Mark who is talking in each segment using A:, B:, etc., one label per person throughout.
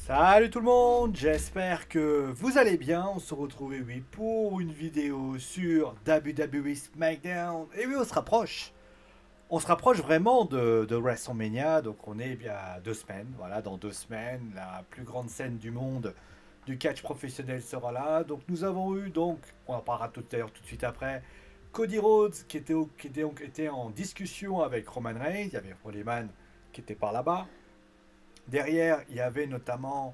A: Salut tout le monde, j'espère que vous allez bien. On se retrouve, oui, pour une vidéo sur WWE SmackDown. Et oui, on se rapproche. On se rapproche vraiment de WrestleMania. Donc on est bien à 2 semaines. Voilà, dans 2 semaines, la plus grande scène du monde du catch professionnel sera là. Donc nous avons eu, donc, on en parlera tout à l'heure, tout de suite après, Cody Rhodes qui était en discussion avec Roman Reigns. Il y avait Rollman qui était par là-bas. Derrière, il y avait notamment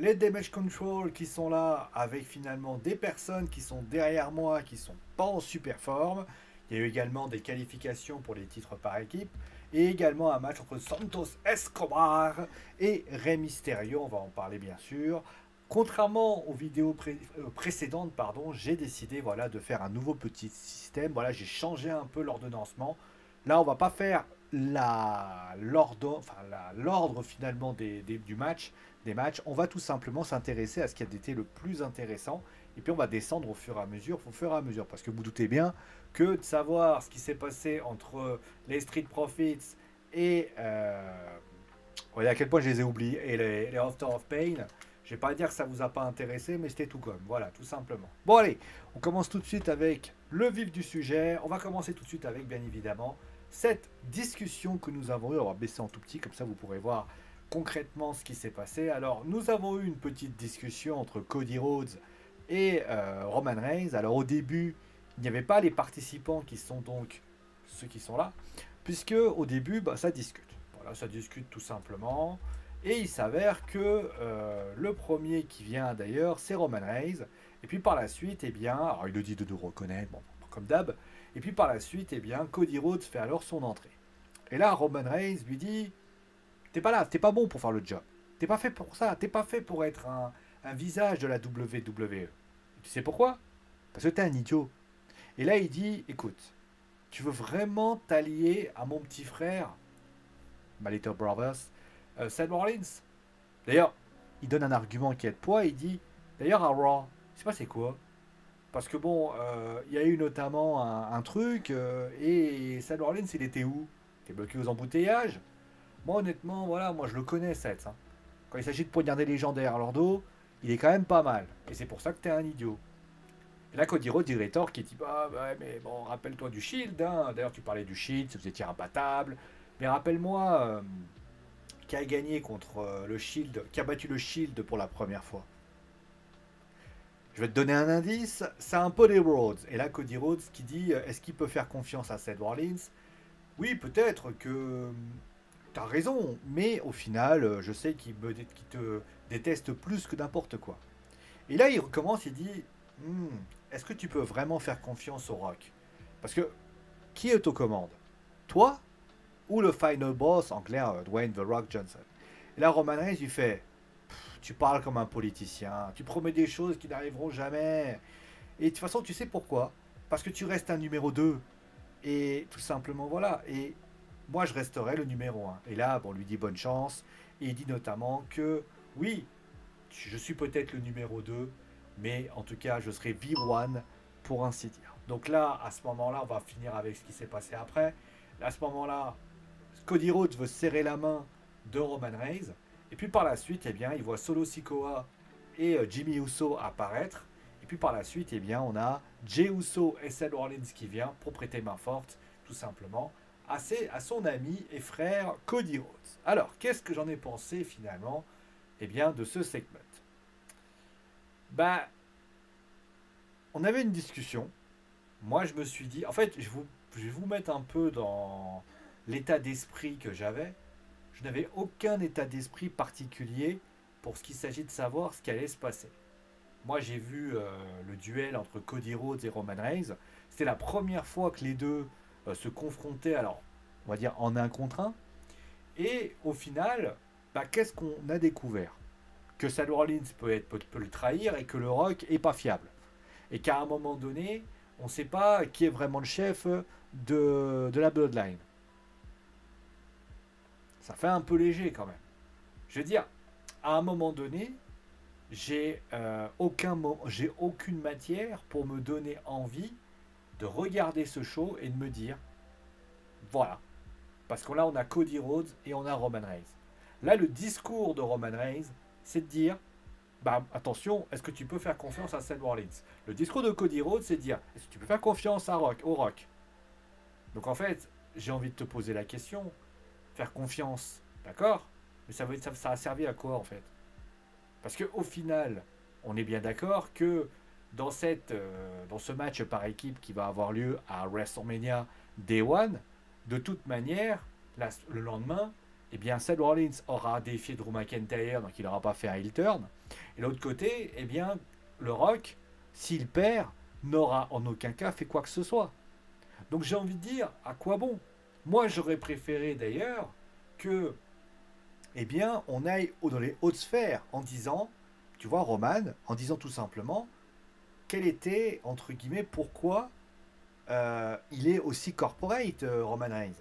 A: les Damage Control qui sont là, avec finalement des personnes qui sont derrière moi, qui sont pas en super forme. Il y a eu également des qualifications pour les titres par équipe. Et également un match entre Santos Escobar et Rey Mysterio, on va en parler bien sûr. Contrairement aux vidéos précédentes, pardon, j'ai décidé voilà, de faire un nouveau petit système. Voilà, j'ai changé un peu l'ordonnancement. Là, on va pas faire l'ordre finalement du match, des matchs. On va tout simplement s'intéresser à ce qui a été le plus intéressant. Et puis on va descendre au fur et à mesure. Parce que vous doutez bien que de savoir ce qui s'est passé entre les Street Profits et voyez à quel point je les ai oubliés, et les After of Pain. Je vais pas dire que ça vous a pas intéressé, mais c'était tout comme. Voilà, tout simplement. Bon allez, on commence tout de suite avec le vif du sujet. On va commencer tout de suite avec, bien évidemment, cette discussion que nous avons eue. On va baisser en tout petit, comme ça vous pourrez voir concrètement ce qui s'est passé. Alors, nous avons eu une petite discussion entre Cody Rhodes et Roman Reigns. Alors, au début, il n'y avait pas les participants qui sont donc ceux qui sont là, puisque au début, bah, ça discute. Voilà, ça discute tout simplement. Et il s'avère que le premier qui vient d'ailleurs, c'est Roman Reigns. Et puis par la suite, eh bien, alors il le dit de nous reconnaître, bon, comme d'hab. Et puis par la suite, eh bien, Cody Rhodes fait alors son entrée. Et là, Roman Reigns lui dit, t'es pas là, t'es pas bon pour faire le job. T'es pas fait pour ça, t'es pas fait pour être un visage de la WWE. Et tu sais pourquoi? Parce que t'es un idiot. Et là, il dit, écoute, tu veux vraiment t'allier à mon petit frère, My Little Brothers, Seth Rollins? D'ailleurs, il donne un argument qui est de poids, il dit, d'ailleurs à Raw, je sais pas c'est quoi. Parce que bon, il y a eu notamment un truc, et Seth Rollins, il était où? Il était bloqué aux embouteillages. Moi, honnêtement, voilà, moi je le connais, Seth. Hein. Quand il s'agit de poignarder les gens derrière leur dos, il est quand même pas mal. Et c'est pour ça que t'es un idiot. Et là, Cody Rhodes, il rétorque, qui dit, bah ouais, mais bon, rappelle-toi du Shield. Hein. D'ailleurs, tu parlais du Shield, vous étiez imbattable. Mais rappelle-moi, qui a gagné contre le Shield, qui a battu le Shield pour la première fois. Je vais te donner un indice, c'est un peu des Rhodes. Et là, Cody Rhodes qui dit, est-ce qu'il peut faire confiance à Seth Rollins? Oui, peut-être que tu as raison, mais au final, je sais qu'il te déteste plus que n'importe quoi. Et là, il recommence, il dit, hmm, est-ce que tu peux vraiment faire confiance au Rock? Parce que, qui est aux commandes? Toi ou le final boss en clair, Dwayne The Rock Johnson? Et là, Roman Reigns lui fait, tu parles comme un politicien, tu promets des choses qui n'arriveront jamais. Et de toute façon, tu sais pourquoi? Parce que tu restes un numéro 2. Et tout simplement, voilà. Et moi, je resterai le numéro 1. Et là, bon, on lui dit bonne chance. Et il dit notamment que, oui, je suis peut-être le numéro 2, mais en tout cas, je serai V1 pour ainsi dire. Donc là, à ce moment-là, on va finir avec ce qui s'est passé après. À ce moment-là, Cody Rhodes veut serrer la main de Roman Reigns. Et puis par la suite, eh bien, il voit Solo Sikoa et Jimmy Uso apparaître. Et puis par la suite, eh bien, on a Jey Uso et Seth Rollins qui vient pour prêter main forte, tout simplement, à son ami et frère Cody Rhodes. Alors, qu'est-ce que j'en ai pensé finalement, eh bien, de ce segment? Bah, on avait une discussion. Moi, je me suis dit, en fait, je vais vous mettre un peu dans l'état d'esprit que j'avais. Je n'avais aucun état d'esprit particulier pour ce qu'il s'agit de savoir ce qui allait se passer. Moi, j'ai vu le duel entre Cody Rhodes et Roman Reigns. C'était la première fois que les deux se confrontaient, alors, on va dire en un contre un. Et au final, bah, qu'est-ce qu'on a découvert? Que Seth Rollins peut le trahir et que le Rock est pas fiable. Et qu'à un moment donné, on ne sait pas qui est vraiment le chef de la Bloodline. Ça fait un peu léger quand même. Je veux dire, à un moment donné, j'ai aucune matière pour me donner envie de regarder ce show et de me dire, voilà. Parce que là, on a Cody Rhodes et on a Roman Reigns. Là, le discours de Roman Reigns c'est de dire, bah attention, est-ce que tu peux faire confiance à Seth Rollins? Le discours de Cody Rhodes, c'est de dire, est-ce que tu peux faire confiance au Rock? Donc en fait, j'ai envie de te poser la question, faire confiance, d'accord? Mais ça a servi à quoi en fait? Parce qu'au final, on est bien d'accord que dans ce match par équipe qui va avoir lieu à WrestleMania Day One, de toute manière, le lendemain, eh bien, Seth Rollins aura défié Drew McIntyre, donc il n'aura pas fait un heel turn. Et de l'autre côté, eh bien, le Rock, s'il perd, n'aura en aucun cas fait quoi que ce soit. Donc j'ai envie de dire, à quoi bon? Moi, j'aurais préféré d'ailleurs que, eh bien, on aille dans les hautes sphères en disant, tu vois, Roman, en disant tout simplement, quel était, entre guillemets, pourquoi il est aussi corporate, Roman Reigns.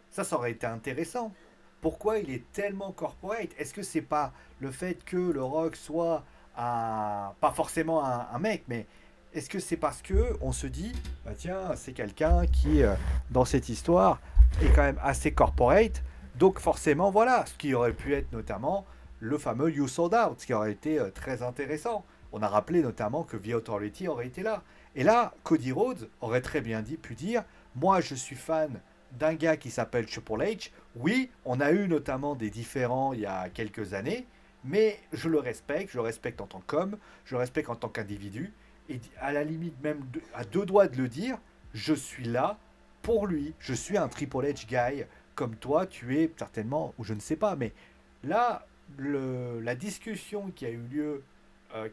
A: Ça aurait été intéressant. Pourquoi il est tellement corporate? Est-ce que c'est pas le fait que le Rock soit pas forcément un mec, mais est-ce que c'est parce que on se dit, bah tiens, c'est quelqu'un qui, dans cette histoire, est quand même assez corporate, donc forcément, voilà, ce qui aurait pu être notamment le fameux You Sold Out, ce qui aurait été très intéressant. On a rappelé notamment que The Authority aurait été là. Et là, Cody Rhodes aurait très bien pu dire, moi je suis fan d'un gars qui s'appelle Triple H. Oui, on a eu notamment des différends il y a quelques années, mais je le respecte en tant qu'homme, je le respecte en tant qu'individu, et à la limite même à deux doigts de le dire, je suis là pour lui, je suis un Triple H guy, comme toi tu es certainement, ou je ne sais pas, mais là, la discussion qui a eu lieu,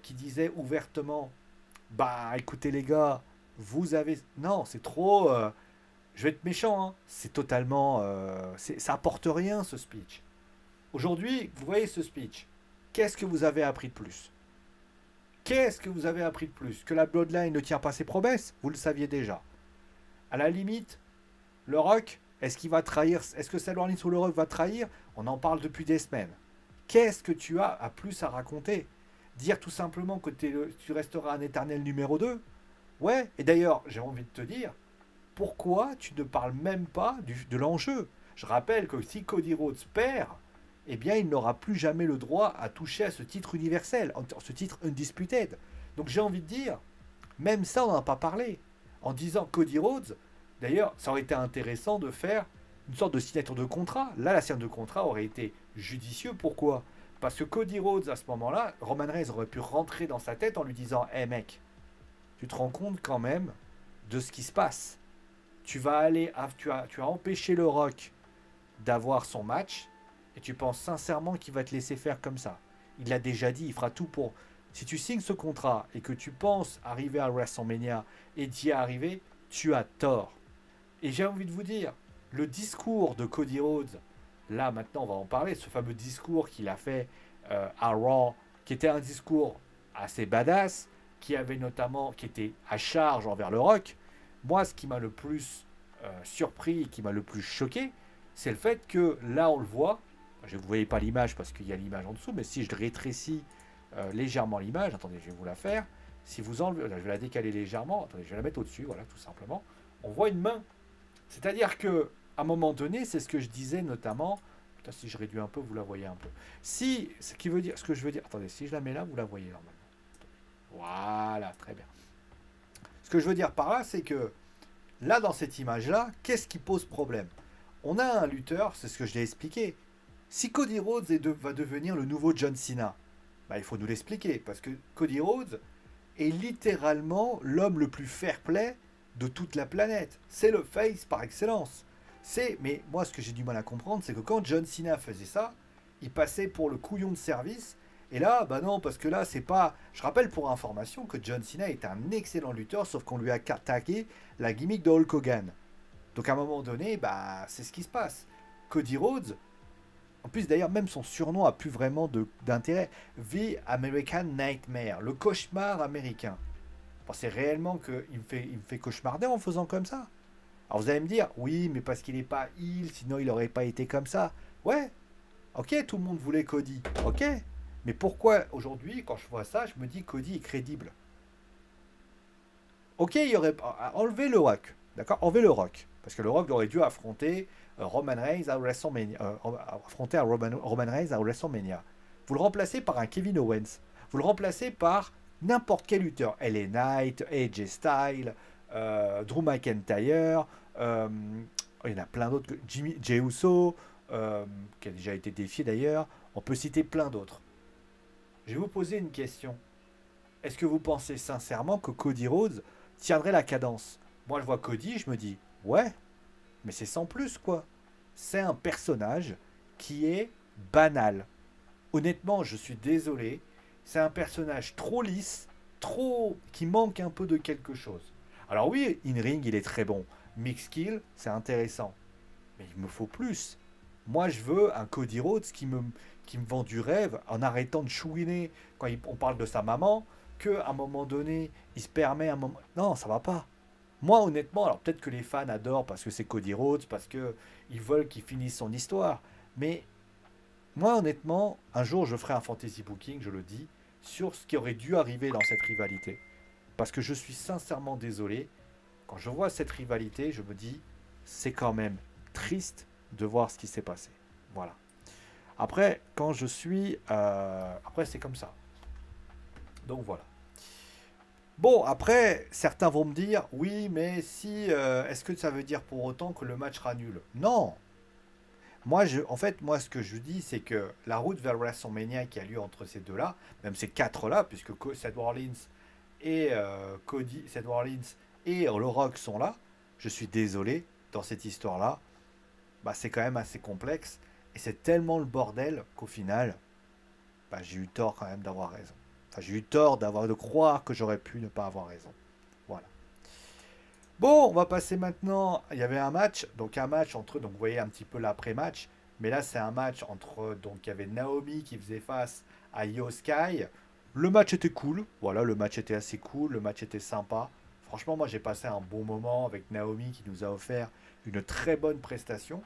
A: qui disait ouvertement, bah écoutez les gars, vous avez... Non, c'est trop... je vais être méchant, hein. C'est totalement... ça apporte rien ce speech. Aujourd'hui, vous voyez ce speech. Qu'est-ce que vous avez appris de plus? Qu'est-ce que vous avez appris de plus? Que la Bloodline ne tient pas ses promesses? Vous le saviez déjà. À la limite, le Rock, est-ce qu'il va trahir? Est-ce que Seth Rollins ou le Rock va trahir? On en parle depuis des semaines. Qu'est-ce que tu as à plus à raconter? Dire tout simplement que tu resteras un éternel numéro 2? Ouais, et d'ailleurs, j'ai envie de te dire, pourquoi tu ne parles même pas de l'enjeu? Je rappelle que si Cody Rhodes perd, eh bien, il n'aura plus jamais le droit à toucher à ce titre universel, ce titre undisputed. Donc j'ai envie de dire, même ça, on n'en a pas parlé. En disant Cody Rhodes, d'ailleurs, ça aurait été intéressant de faire une sorte de signature de contrat. Là, la signature de contrat aurait été judicieux. Pourquoi? Parce que Cody Rhodes, à ce moment-là, Roman Reigns aurait pu rentrer dans sa tête en lui disant, hé hey, mec, tu te rends compte quand même de ce qui se passe. Tu as empêché le Rock d'avoir son match et tu penses sincèrement qu'il va te laisser faire comme ça. Il l'a déjà dit, il fera tout pour... Si tu signes ce contrat et que tu penses arriver à WrestleMania et d'y arriver, tu as tort. Et j'ai envie de vous dire, le discours de Cody Rhodes, là maintenant on va en parler, ce fameux discours qu'il a fait à Raw, qui était un discours assez badass, qui était à charge envers le Rock. Moi, ce qui m'a le plus surpris et qui m'a le plus choqué, c'est le fait que là on le voit, vous ne voyez pas l'image parce qu'il y a l'image en dessous, mais si je rétrécis légèrement l'image, attendez, je vais vous la faire. Si vous enlevez, là, je vais la décaler légèrement, attendez, je vais la mettre au-dessus, voilà, tout simplement. On voit une main. C'est-à-dire que à un moment donné, c'est ce que je disais notamment. Putain, si je réduis un peu, vous la voyez un peu. Si, ce que je veux dire, attendez, si je la mets là, vous la voyez normalement. Voilà, très bien. Ce que je veux dire par là, c'est que là, dans cette image-là, qu'est-ce qui pose problème? On a un lutteur, c'est ce que je l'ai expliqué. Si Cody Rhodes va devenir le nouveau John Cena, bah, il faut nous l'expliquer, parce que Cody Rhodes est littéralement l'homme le plus fair-play de toute la planète. C'est le face par excellence. Mais moi, ce que j'ai du mal à comprendre, c'est que quand John Cena faisait ça, il passait pour le couillon de service. Et là, bah non, parce que là, c'est pas... Je rappelle pour information que John Cena est un excellent lutteur, sauf qu'on lui a attaqué la gimmick de Hulk Hogan. Donc à un moment donné, bah c'est ce qui se passe. Cody Rhodes, en plus d'ailleurs, même son surnom a plus vraiment d'intérêt. The American Nightmare, le cauchemar américain. Pensez réellement qu'il me fait cauchemarder en faisant comme ça? Alors vous allez me dire, oui, mais parce qu'il n'est pas heel, sinon il n'aurait pas été comme ça. Ouais, ok, tout le monde voulait Cody, ok. Mais pourquoi aujourd'hui, quand je vois ça, je me dis Cody est crédible? Ok, il y aurait... Enlevez le Rock, d'accord? Enlevez le Rock. Parce que le Rock aurait dû affronter Roman Reigns à WrestleMania. Affronter Roman Reigns à WrestleMania. Vous le remplacez par un Kevin Owens. Vous le remplacez par n'importe quel lutteur. LA Knight, AJ Styles, Drew McIntyre, il y en a plein d'autres. Jimmy Jey Uso, qui a déjà été défié d'ailleurs. On peut citer plein d'autres. Je vais vous poser une question. Est-ce que vous pensez sincèrement que Cody Rhodes tiendrait la cadence? Moi, je vois Cody, je me dis, ouais, mais c'est sans plus, quoi. C'est un personnage qui est banal. Honnêtement, je suis désolé. C'est un personnage trop lisse, trop qui manque un peu de quelque chose. Alors oui, in-ring, il est très bon. Mix skill, c'est intéressant. Mais il me faut plus. Moi, je veux un Cody Rhodes qui me vend du rêve en arrêtant de chouiner quand on parle de sa maman, qu'à un moment donné, il se permet un moment... Non, ça va pas. Moi, honnêtement, alors peut-être que les fans adorent parce que c'est Cody Rhodes, parce que ils veulent qu'il finisse son histoire. Mais moi, honnêtement, un jour, je ferai un fantasy booking, je le dis, sur ce qui aurait dû arriver dans cette rivalité. Parce que je suis sincèrement désolé. Quand je vois cette rivalité, je me dis, c'est quand même triste de voir ce qui s'est passé. Voilà. Après, quand je suis... après, c'est comme ça. Donc voilà. Bon, après, certains vont me dire, oui, mais si... est-ce que ça veut dire pour autant que le match sera nul? Non. Moi, en fait, moi, ce que je dis, c'est que la route vers WrestleMania qui a lieu entre ces deux-là, même ces quatre-là, puisque Seth Rollins et Seth Rollins et le Rock sont là, je suis désolé, dans cette histoire-là, bah, c'est quand même assez complexe. Et c'est tellement le bordel qu'au final, bah, j'ai eu tort quand même d'avoir raison. Enfin, j'ai eu tort de croire que j'aurais pu ne pas avoir raison. Voilà. Bon, on va passer maintenant. Il y avait un match, donc un match entre, donc vous voyez un petit peu l'après-match, mais là c'est un match entre, donc il y avait Naomi qui faisait face à Io Sky. Le match était cool, voilà, le match était assez cool, le match était sympa. Franchement, moi j'ai passé un bon moment avec Naomi qui nous a offert une très bonne prestation.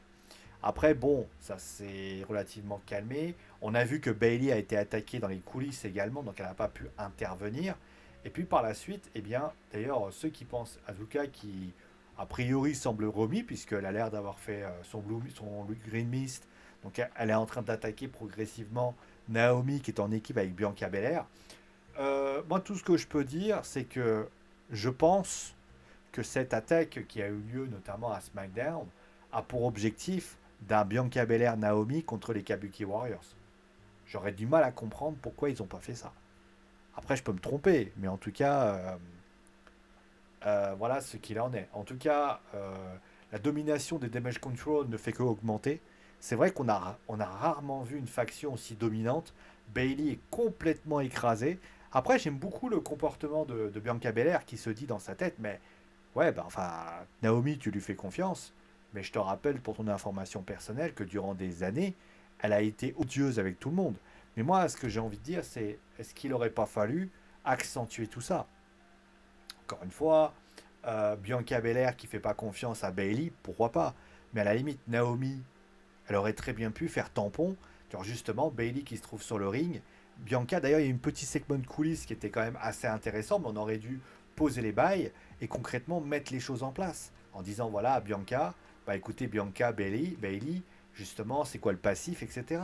A: Après, bon, ça s'est relativement calmé. On a vu que Bailey a été attaquée dans les coulisses également, donc elle n'a pas pu intervenir. Et puis par la suite, eh bien, d'ailleurs, ceux qui pensent Azuka qui, a priori, semble remis, puisqu'elle a l'air d'avoir fait son Green Mist, donc elle est en train d'attaquer progressivement Naomi, qui est en équipe avec Bianca Belair. Moi, tout ce que je peux dire, c'est que je pense que cette attaque qui a eu lieu notamment à SmackDown a pour objectif d'un Bianca Belair Naomi contre les Kabuki Warriors. J'aurais du mal à comprendre pourquoi ils n'ont pas fait ça. Après, je peux me tromper, mais en tout cas, voilà ce qu'il en est. En tout cas, la domination des Damage Control ne fait qu'augmenter. C'est vrai on a rarement vu une faction aussi dominante. Bailey est complètement écrasée. Après, j'aime beaucoup le comportement de Bianca Belair qui se dit dans sa tête, mais ouais, bah, enfin, Naomi, tu lui fais confiance. Mais je te rappelle pour ton information personnelle que durant des années, elle a été odieuse avec tout le monde. Mais moi, ce que j'ai envie de dire, c'est est-ce qu'il n'aurait pas fallu accentuer tout ça? Encore une fois, Bianca Belair qui fait pas confiance à Bailey, pourquoi pas? Mais à la limite, Naomi, elle aurait très bien pu faire tampon. Genre justement, Bailey qui se trouve sur le ring. Bianca, d'ailleurs, il y a une petite segment de coulisses qui était quand même assez intéressant, mais on aurait dû poser les bails et concrètement mettre les choses en place. En disant, voilà, à Bianca, bah écoutez, Bianca, Bailey, justement, c'est quoi le passif, etc.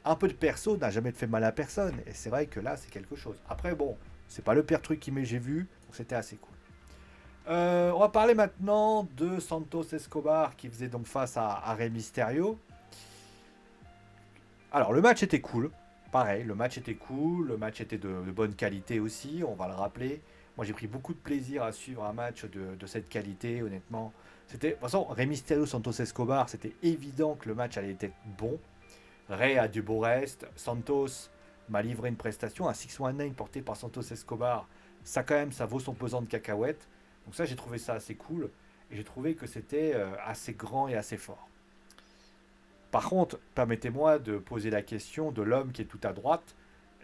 A: Un peu de perso n'a jamais fait mal à personne. Et c'est vrai que là, c'est quelque chose. Après, bon, c'est pas le pire truc que j'ai vu, donc c'était assez cool. On va parler maintenant de Santos Escobar qui faisait donc face à Rey Mysterio. Alors, le match était cool. Pareil, le match était cool. Le match était de bonne qualité aussi, on va le rappeler. Moi, j'ai pris beaucoup de plaisir à suivre un match de cette qualité, honnêtement. De toute façon, Rey Mysterio, Santos Escobar, c'était évident que le match allait être bon. Rey a du beau reste. Santos m'a livré une prestation. Un 619 porté par Santos Escobar, ça quand même, ça vaut son pesant de cacahuètes. Donc ça, j'ai trouvé ça assez cool. Et j'ai trouvé que c'était assez grand et assez fort. Par contre, permettez-moi de poser la question de l'homme qui est tout à droite.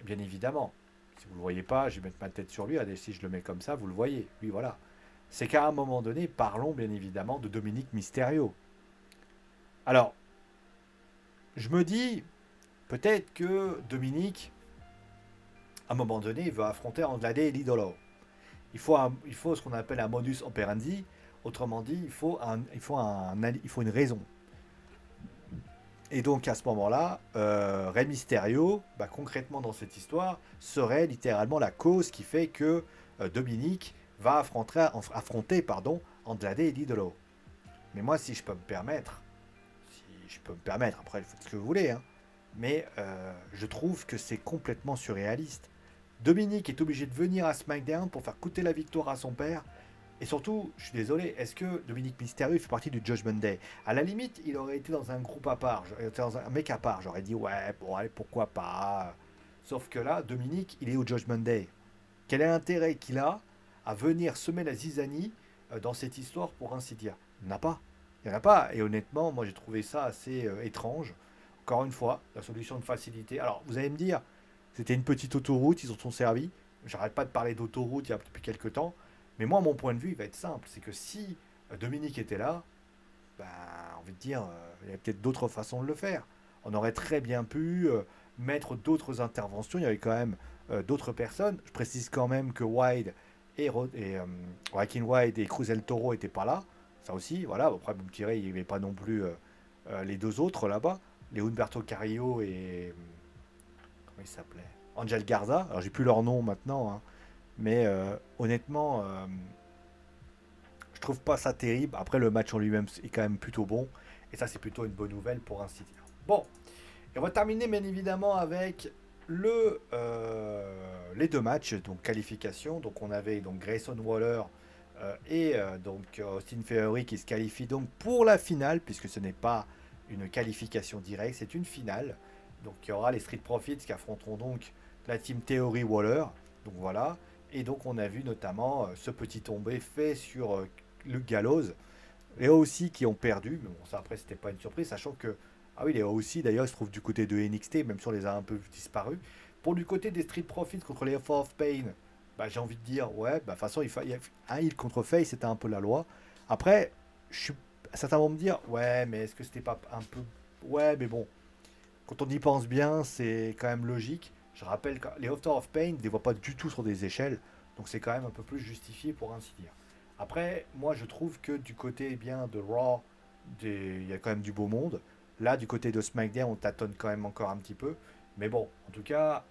A: Bien évidemment, si vous ne le voyez pas, je vais mettre ma tête sur lui. Allez, si je le mets comme ça, vous le voyez. Oui, voilà. C'est qu'à un moment donné, parlons bien évidemment de Dominique Mysterio. Alors, je me dis, peut-être que Dominique, à un moment donné, il veut affronter Andrade et l'Idolo. Il faut ce qu'on appelle un modus operandi. Autrement dit, il faut une raison. Et donc à ce moment-là, Rey Mysterio, bah, concrètement dans cette histoire, serait littéralement la cause qui fait que Dominique va affronter pardon, Andrade et Idolo. Mais moi, si je peux me permettre, après, faites ce que vous voulez, hein, mais je trouve que c'est complètement surréaliste. Dominique est obligé de venir à SmackDown pour faire coûter la victoire à son père. Et surtout, je suis désolé, est-ce que Dominique Mysterio fait partie du Judgment Day? À la limite, il aurait été dans un groupe à part, dans un mec à part. J'aurais dit, ouais, bon, allez, pourquoi pas. Sauf que là, Dominique, il est au Judgment Day. Quel est l'intérêt qu'il a à venir semer la zizanie dans cette histoire, pour ainsi dire? Il n'y en a pas. Il n'y en a pas. Et honnêtement, moi, j'ai trouvé ça assez étrange. Encore une fois, la solution de facilité. Alors, vous allez me dire, c'était une petite autoroute, ils en sont servis. J'arrête pas de parler d'autoroute depuis quelques temps. Mais moi, mon point de vue, il va être simple. C'est que si Dominique était là, ben, envie de dire, il y avait peut-être d'autres façons de le faire. On aurait très bien pu mettre d'autres interventions. Il y avait quand même d'autres personnes. Je précise quand même que Wide et Joaquin Wide et Cruz El Toro n'étaient pas là. Ça aussi, voilà. Après, vous me direz, il n'y avait pas non plus les deux autres là-bas. Les Humberto Carrillo et comment il s'appelait, Angel Garza. Alors, j'ai plus leur nom maintenant, hein. Mais honnêtement, je trouve pas ça terrible. Après, le match en lui-même est quand même plutôt bon. Et ça, c'est plutôt une bonne nouvelle pour ainsi dire. Bon, et on va terminer bien évidemment avec les deux matchs, donc qualification. Donc on avait donc Grayson Waller et Austin Theory qui se qualifie donc pour la finale, puisque ce n'est pas une qualification directe, c'est une finale. Donc il y aura les Street Profits qui affronteront donc la team Theory Waller. Donc voilà. Et donc on a vu notamment ce petit tombé fait sur le Gallows. Les aussi qui ont perdu, mais bon ça après c'était pas une surprise, sachant que ah oui les aussi d'ailleurs ils se trouvent du côté de NXT, même si on les a un peu disparus. Pour du côté des Street Profits contre les Author of Pain, bah, j'ai envie de dire ouais, bah, de toute façon il y a un heal contre face, c'était un peu la loi. Après, certains vont me dire ouais mais est-ce que c'était pas un peu ouais mais bon quand on y pense bien, c'est quand même logique. Je rappelle que les Author of Pain ne les voient pas du tout sur des échelles, donc c'est quand même un peu plus justifié pour ainsi dire. Après, moi je trouve que du côté bien de Raw, il y a quand même du beau monde. Là, du côté de SmackDown, on tâtonne quand même encore un petit peu. Mais bon, en tout cas,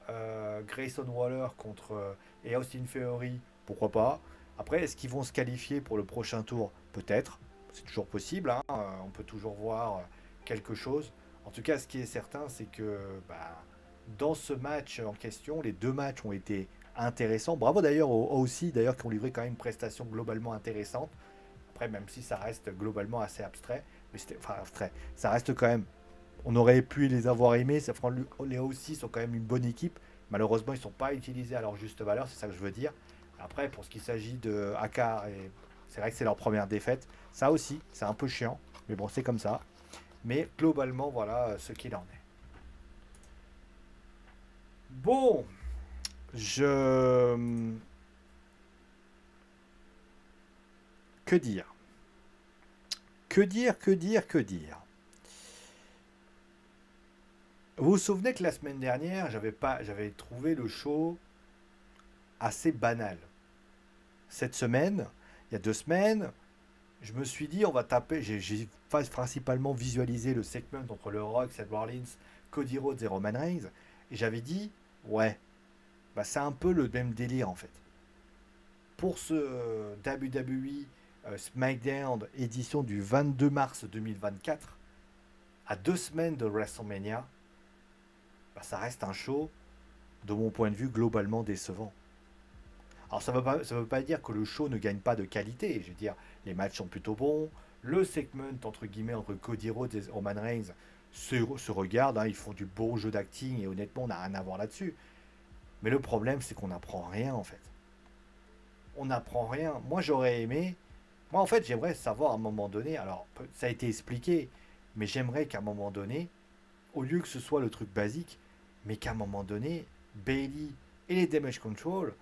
A: Grayson Waller contre et Austin Theory, pourquoi pas. Après, est-ce qu'ils vont se qualifier pour le prochain tour? Peut-être. C'est toujours possible, hein. On peut toujours voir quelque chose. En tout cas, ce qui est certain, c'est que bah, dans ce match en question, les deux matchs ont été intéressants. Bravo d'ailleurs aux aussi, d'ailleurs, qui ont livré quand même une prestation globalement intéressante. Après, même si ça reste globalement assez abstrait, mais c'était enfin abstrait, ça reste quand même. On aurait pu les avoir aimés. Les aussi sont quand même une bonne équipe. Malheureusement, ils ne sont pas utilisés à leur juste valeur, c'est ça que je veux dire. Après, pour ce qu'il s'agit de Aka, c'est vrai que c'est leur première défaite. Ça aussi, c'est un peu chiant, mais bon, c'est comme ça. Mais globalement, voilà ce qu'il en est. Bon, je... Que dire? Que dire, que dire, que dire? Vous vous souvenez que la semaine dernière, j'avais trouvé le show assez banal. Cette semaine, il y a 2 semaines, je me suis dit, on va taper. J'ai principalement visualisé le segment entre le Rock, Seth Rollins, Cody Rhodes et Roman Reigns. Et j'avais dit, ouais, bah c'est un peu le même délire en fait. Pour ce WWE SmackDown édition du 22 mars 2024, à 2 semaines de WrestleMania, bah, ça reste un show, de mon point de vue, globalement décevant. Alors ça veut pas dire que le show ne gagne pas de qualité. Je veux dire, les matchs sont plutôt bons. Le segment entre guillemets entre Cody Rhodes et Roman Reigns se regarde. Hein, ils font du beau jeu d'acting et honnêtement, on n'a rien à voir là-dessus. Mais le problème, c'est qu'on n'apprend rien en fait. On n'apprend rien. Moi, j'aurais aimé. Moi, en fait, j'aimerais savoir à un moment donné. Alors, ça a été expliqué, mais j'aimerais qu'à un moment donné, au lieu que ce soit le truc basique, mais qu'à un moment donné, Bailey et les Damage Control,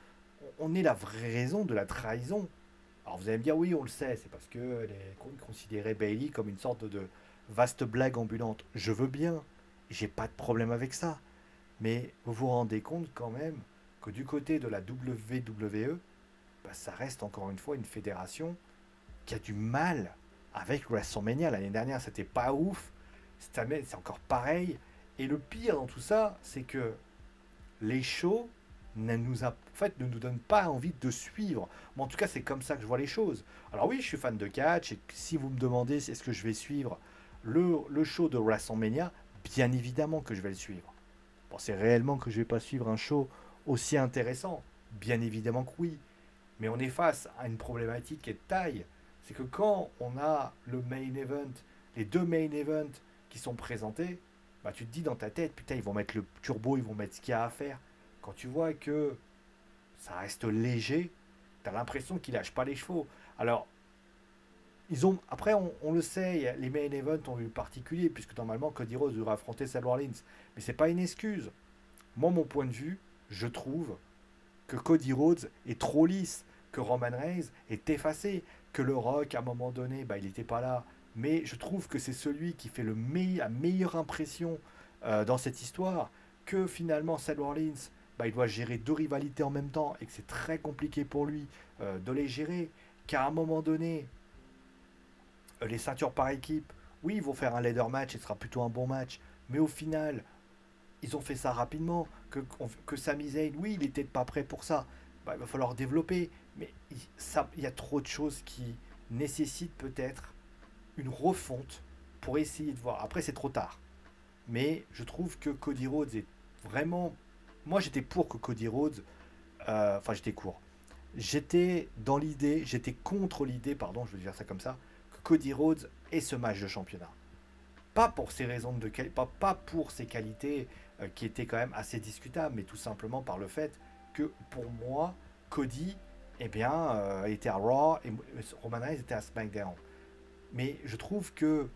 A: on ait la vraie raison de la trahison. Alors vous allez me dire, oui, on le sait, c'est parce que les considérait Bailey comme une sorte de vaste blague ambulante. Je veux bien, j'ai pas de problème avec ça. Mais vous vous rendez compte quand même que du côté de la WWE, bah, ça reste encore une fois une fédération qui a du mal avec WrestleMania. L'année dernière, c'était pas ouf. Cette année, c'est encore pareil. Et le pire dans tout ça, c'est que les shows en fait, ne nous donnent pas envie de suivre. Moi, en tout cas, c'est comme ça que je vois les choses. Alors oui, je suis fan de catch, et si vous me demandez est-ce que je vais suivre le show de WrestleMania, bien évidemment que je vais le suivre. Pensez réellement que je vais pas suivre un show aussi intéressant? Bien évidemment que oui. Mais on est face à une problématique qui est de taille. C'est que quand on a le main event, les deux main events qui sont présentés, bah tu te dis dans ta tête, putain, ils vont mettre le turbo, ils vont mettre ce qu'il y a à faire. Quand tu vois que ça reste léger, tu as l'impression qu'ils lâchent pas les chevaux. Alors, après, on le sait, les main events ont eu particulier, puisque normalement Cody Rhodes devrait affronter Seth Rollins. Mais c'est pas une excuse. Moi, mon point de vue, je trouve que Cody Rhodes est trop lisse, que Roman Reigns est effacé, que le Rock, à un moment donné, bah, il n'était pas là. Mais je trouve que c'est celui qui fait la meilleure impression dans cette histoire, que finalement Seth Rollins, bah, il doit gérer deux rivalités en même temps et que c'est très compliqué pour lui de les gérer, qu'à un moment donné, les ceintures par équipe, oui, ils vont faire un leader match et ce sera plutôt un bon match, mais au final, ils ont fait ça rapidement, que Sami Zayn, oui, il n'était pas prêt pour ça. Bah, il va falloir développer, mais il y a trop de choses qui nécessitent peut-être une refonte pour essayer de voir. Après, c'est trop tard. Mais je trouve que Cody Rhodes est vraiment... Moi, j'étais pour que Cody Rhodes... Enfin, j'étais court. J'étais contre l'idée, pardon, je veux dire ça comme ça, que Cody Rhodes ait ce match de championnat. Pas pour ses raisons pas pour ses qualités qui étaient quand même assez discutables, mais tout simplement par le fait que pour moi, Cody eh bien, était à Raw et Roman Reigns était à SmackDown. Mais je trouve que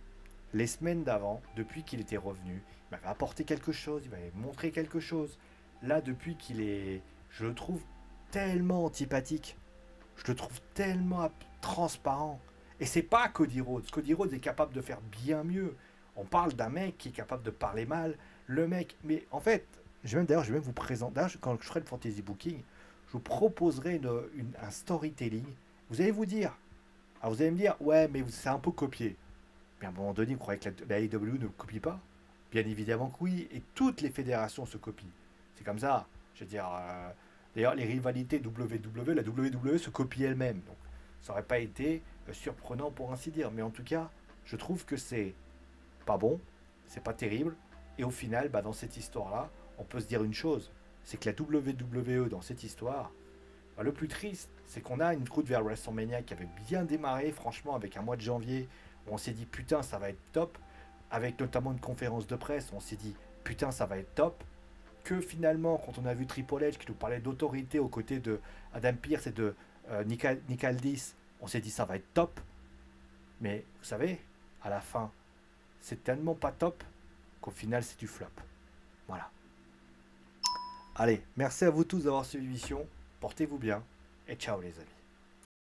A: les semaines d'avant, depuis qu'il était revenu, il m'avait apporté quelque chose, il m'avait montré quelque chose. Là, depuis qu'il est, je le trouve tellement antipathique, je le trouve tellement transparent. Et c'est pas Cody Rhodes. Cody Rhodes est capable de faire bien mieux. On parle d'un mec qui est capable de parler mal. Le mec, mais en fait, d'ailleurs, je vais même vous présenter. D'ailleurs, quand je ferai le fantasy booking, je vous proposerai un storytelling. Vous allez vous dire, alors vous allez me dire, ouais, mais c'est un peu copié. Mais à un moment donné, vous croyez que la AEW ne copie pas? Bien évidemment que oui, et toutes les fédérations se copient. C'est comme ça. Je veux dire, d'ailleurs, les rivalités WWE, la WWE se copie elle-même. Donc, ça n'aurait pas été surprenant pour ainsi dire. Mais en tout cas, je trouve que c'est pas bon, c'est pas terrible. Et au final, bah, dans cette histoire-là, on peut se dire une chose, c'est que la WWE dans cette histoire, bah, le plus triste, c'est qu'on a une route vers WrestleMania qui avait bien démarré, franchement, avec un mois de janvier où on s'est dit putain, ça va être top, avec notamment une conférence de presse, où on s'est dit putain, ça va être top, que finalement, quand on a vu Triple H qui nous parlait d'autorité aux côtés de Adam Pearce et de Nick Aldis, on s'est dit ça va être top, mais vous savez, à la fin, c'est tellement pas top qu'au final, c'est du flop. Voilà. Allez, merci à vous tous d'avoir suivi l'émission. Portez-vous bien et ciao les amis.